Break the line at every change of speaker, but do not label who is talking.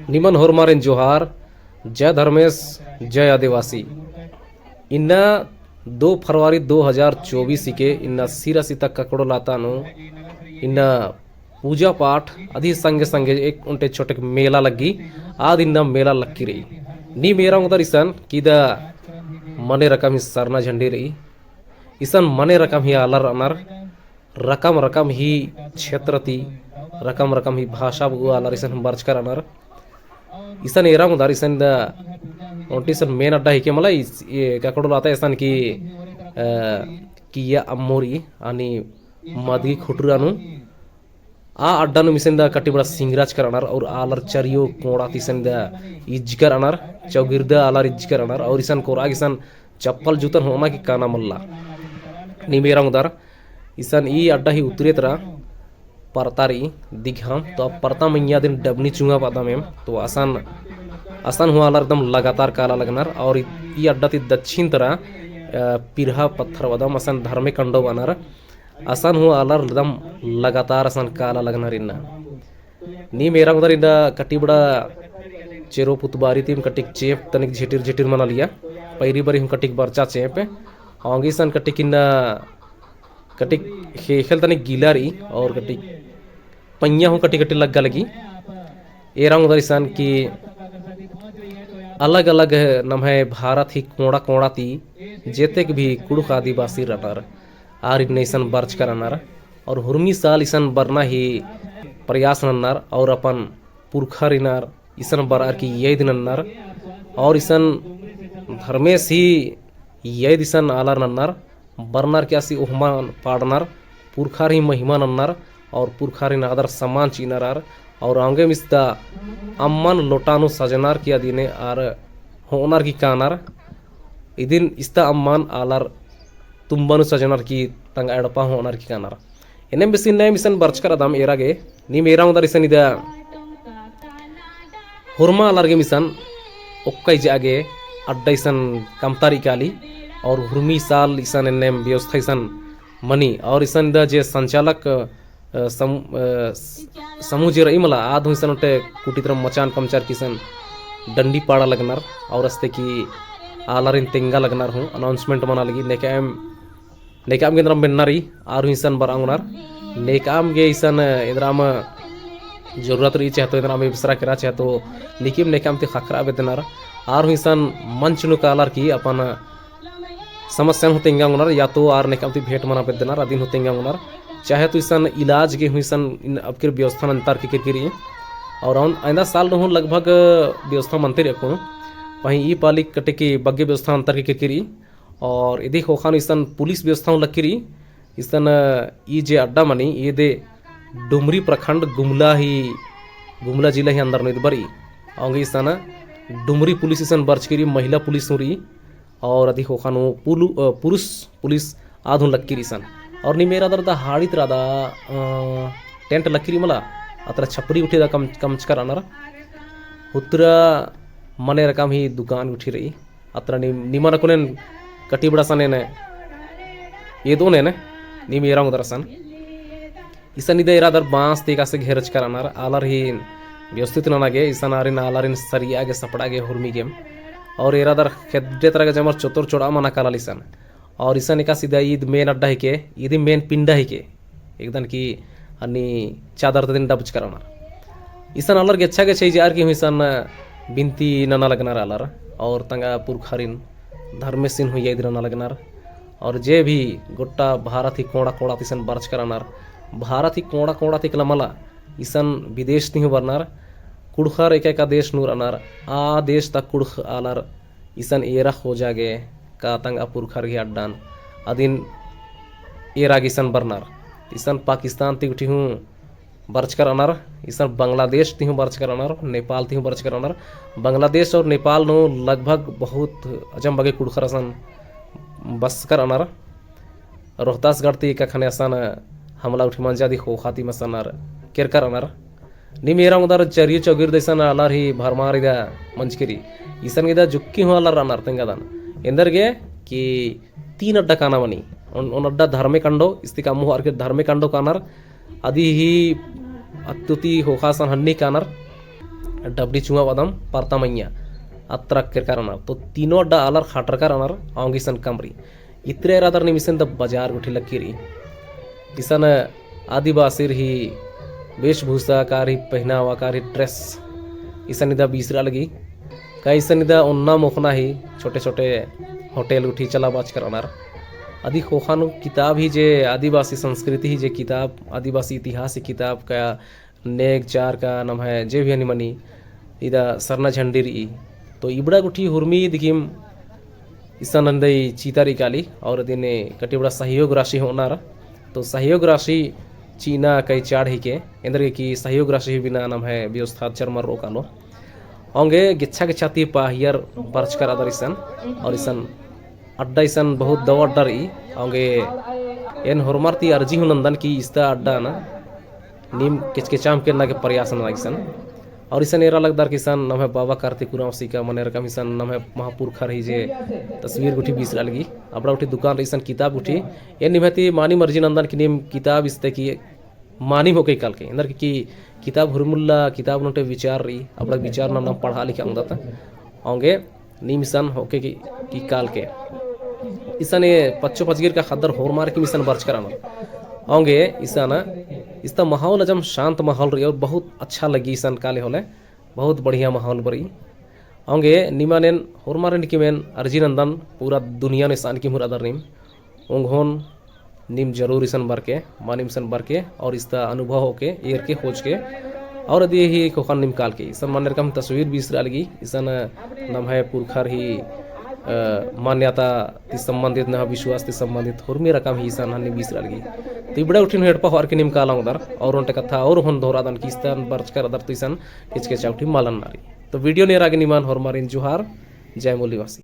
निमन होरमारिन जोहार जय धर्मेश जय आदिवासी इन्ना 2 फरवरी 2024 के इन्ना सीरा सीता ककड़ो लातानु इन्ना पूजा पाठ अधी संगे संगे एक उंटे छोटे मेला लगी आद इन्ना मेला लक्की रही नी मेरा उधर इसन किदा मने रकम ही सरना झंडी रही इसन मने रकम ही आलर अनर रकम रकम ही क्षेत्रती रकम रकम ही भाषा बगु आलर इसन बर्च कर अनर इसन एरा उधर इसन ओंटीसन मेन अड्डा ही के मला ये ककड़ो लाता इसन की किया अम्मोरी आणि मदगी खुटरानु आ अड्डानु मिसन दा कट्टी बड़ा सिंगराज करनार और आलर चरियो कोड़ा तिसन दा इजकर अनार चौगिरदा आलर इजकर अनार और इसन कोराग इसन चप्पल जूतन होना की काना मल्ला निमेरा उधर इसन ई अड्डा ही उतरे तरह परतारी दिघाम तो अब परता मैया दिन डबनी चुंगा पाता मैम तो आसान आसान हुआ आलर एकदम लगातार काला लगनार और ई अड्डा ती दक्षिण तरह पिरहा पत्थर वदम आसान धर्मे कंडो बनार आसान हुआ आलर एकदम लगातार आसान काला लगनार इन्ना नी मेरा उधर इन्ना कट्टी बड़ा चेरो पुतबारी तीम कटिक चेप तनिक झिटिर झिटिर मना लिया पैरी बरी हम कटिक बर्चा चेप होंगी सन कटिक इन्ना कटिक खेल तनिक गीला रही और कटिक पंया हूँ कटी कटी लग्गा लगी एरा उधर ईसान की अलग अलग नम है भारत ही कोड़ा कोड़ा ती जेतेक भी कुड़ुक आदिवासी रनार आर इन ईसन बर्च कर अनार और हुर्मी साल ईसन बरना ही प्रयास नन्नार और अपन पुरखा रिनार ईसन बरार की ये दिन नन्नार और ईसन धर्मेश ही ये दिसन आलर नन्नार बरनार क्या सी उहमान पाड़नार पुरखार ही महिमा नन्नार और पुरखारी आदर सम्मान चीनार और आंगे मिस्ता अम्मन लोटानु सजनार किया दिने आर होनार की कानार इदिन इस्ता अम्मान आलर तुम्बनु सजनार की तंग एडपा होनार की कानार इन्हें बिसिन नए मिसन बर्च कर अदम एरागे नी मेरा उधर इसन इदा हुरमा आलर के मिसन ओक्कई जागे अड्डा इसन कमतारी काली और हुर्मी साल ईसन ने व्यवस्था ईसन मनी और ईसन द जे संचालक समूह जे रही मला आध ईसन उठे कुटी तरह मचान पंचर किसन डंडी पाड़ा लगनार और रस्ते की आलर इन तेंगा लगनार हूँ अनाउंसमेंट मना लगी नेकाम के इंद्राम बेन्नारी आर ईसन बरांगनार नेकाम गे ईसन इंद्राम जरूरत रही चाहे तो इंद्राम बिसरा करा चाहे तो लिखिम नेकाम ते खखरा बेदनार आर ईसन मंच नु कालर की अपन समस्या होते इंगांगुनार या तो आर नेकाम ती भेंट मना बेदनार अदिन होते इंगांगुनार चाहे तो ईसन इलाज के हुई सन अब के व्यवस्था अंतर के किरकिरी और आइंदा साल रहूँ लगभग व्यवस्था मंत्री रखूँ वहीं ई पालिक कटे की बग्गे व्यवस्था अंतर के किरकिरी और यदि होखान ईसन पुलिस व्यवस्था लक्कीरी ईसन ई जे अड्डा मनी ये दे डुमरी प्रखंड गुमला जिला ही अंदर नहीं बरी आगे ईसन डुमरी पुलिस ईसन बर्चकिरी महिला पुलिस हुरी और अधिक होखान पुरुष पुलिस आधुन लक्कीरी सन और नी मेरा दर हाड़ी त्रादा टेंट लक्कीरी मला अतर छपरी उठी दा कम कर अनर उतरा मने रकम ही दुकान उठी रही अतर निमन को कटी बड़ा सन ने ये दो ने नी मेरा उधर सन ईसन इधर इरादर बांस तेगा से घेरच कर अनर आलर ही व्यवस्थित नागे ईसन आरिन आलरिन सरिया गे सपड़ा गे हुर्मी गेम और इरादर खेदे तरह जमर चतुर चोड़ा मना काला ईसन और ईसन का सीधा ईद मेन अड्डा ही के ईद मेन पिंडा ही के एकदम की अनि चादर दिन डबच कराना ईसन अलर गे अच्छा गे छै जार की हुईसन बिनती नना लगनार अलर और तंगा पुरखारिन धर्मेसिन हुई इधर नना लगनार और जे भी गोट्टा भारत ही कोड़ा कोड़ा तीसन बर्च करानार भारत ही कोड़ा कोड़ा तिकला मला ईसन विदेश नहीं बरनार कुड़खर एक देश नूर अनार आ देश तक कुड़ख आलर ईसन एरा हो जागे का तंगा पुरखर गी अड्डान अदिन एरागिसन बरनार इसन पाकिस्तान ती उठी हूँ बर्चकर अनार इसन बांग्लादेश ती हूँ बर्चकर अनार नेपाल ती हूँ बर्चकर अनार बांग्लादेश और नेपाल नो लगभग बहुत अजम बगे कुड़खरसन बसकर अनार रोहतासगढ़ ती का खने असन हमला उठी मंजा दी खोखाती मसनार केरकर अनार नी मेरा उधर चरिय चौगिर देसन अलार ही भरमार इदा मंचकिरी इसन इदा जुक्की हुआ अलार अनार तेंगादान इंदर गे कि 3 अड्डा काना बनी उन अड्डा धर्मे कंडो इस्तिका मुह आर के धर्मे कंडो कानर आदि ही अत्युति होखासन हन्नी कानर डबडी चुंगा वादम पारता मैया अत्रक केरकर अनार तो तीनों अड्डा अलार खाटरकर अनार आंगिसन कमरी इतरे रादर निमिसन द बाजार उठी लकीरी इसन आदिवासी ही वेशभूषा कारी पहनावा कारी ड्रेस इसन इदा बीसरा लगी कई इसन इदा उन्ना मोखना ही छोटे छोटे होटल उठी चला बाज कर अनार आदि खोखानु किताब ही जे आदिवासी संस्कृति ही जे किताब आदिवासी इतिहास की किताब का नेक चार का नाम है जे भी अनिमनी इदा सरना झंडीर ई तो इबड़ा गुठी हुर्मी दिखिम इसन अंदई चीतारी काली और दिने कटी बड़ा सहयोग राशि होनार तो सहयोग राशि चीना कई चाड़ ही के इंद्र की सहयोग राशि बिना नाम है व्यवस्था चरमर रोकानो होंगे गिच्छा गिच्छाती पाहियर बर्चकर अदर इसन और इसन अड्डा इसन बहुत दवा अड्डा रही होंगे एन हरमारती अर्जी हूँ नंदन की इस्ता अड्डा ना नीम किचकिचाम के ना के प्रयास ना इसन और इसन एरा लगदार किसान नाम है बाबा कार्तिक कुरावसी का मने रकम इसन नाम है महापुरखर ही जे तस्वीर उठी 20 लगी अपना उठी दुकान इसन किताब उठी ये निभती मानी मर्जी नंदन की नीम किताब इसते की मानी हो गई कल के अंदर की किताब हुरमुल्ला किताब नोटे विचार रही अपना विचार नाम पढ़ा लिखा अंदर होंगे नीम इसन होके की काल के इसन ये पच्चो पचगिर का खदर होर मार की मिसन बर्च कराना होंगे इसन इसका माहौल अजम शांत माहौल रही और बहुत अच्छा लगी इसन काले होले बहुत बढ़िया माहौल बरी होंगे निमानेन होरमारन की मेन अर्जी नंदन पूरा दुनिया ने सान की मुरादर नीम उंगहोन नीम जरूर इसन बर के मानिम सन बर के और इसका अनुभव होके एर के खोज के और यदि ही खोखन निम काल के इसन मान्य रकम तस्वीर भी इसरा लगी इसन नाम है पुरखर ही मान्यता ती संबंधित न विश्वास ती संबंधित हुर्मी रकम ही इसन हन्नी बीसरा लगी तो इबड़ा उठिन हेडपा होर के निम काला उधर और उनटे कथा और होन दोहरादन किस्तन बर्चकर अदर तो इसन किचके चाउठी मालन नारी तो वीडियो ने रागे निमान होर मारिन जुहार जय मूलीवासी।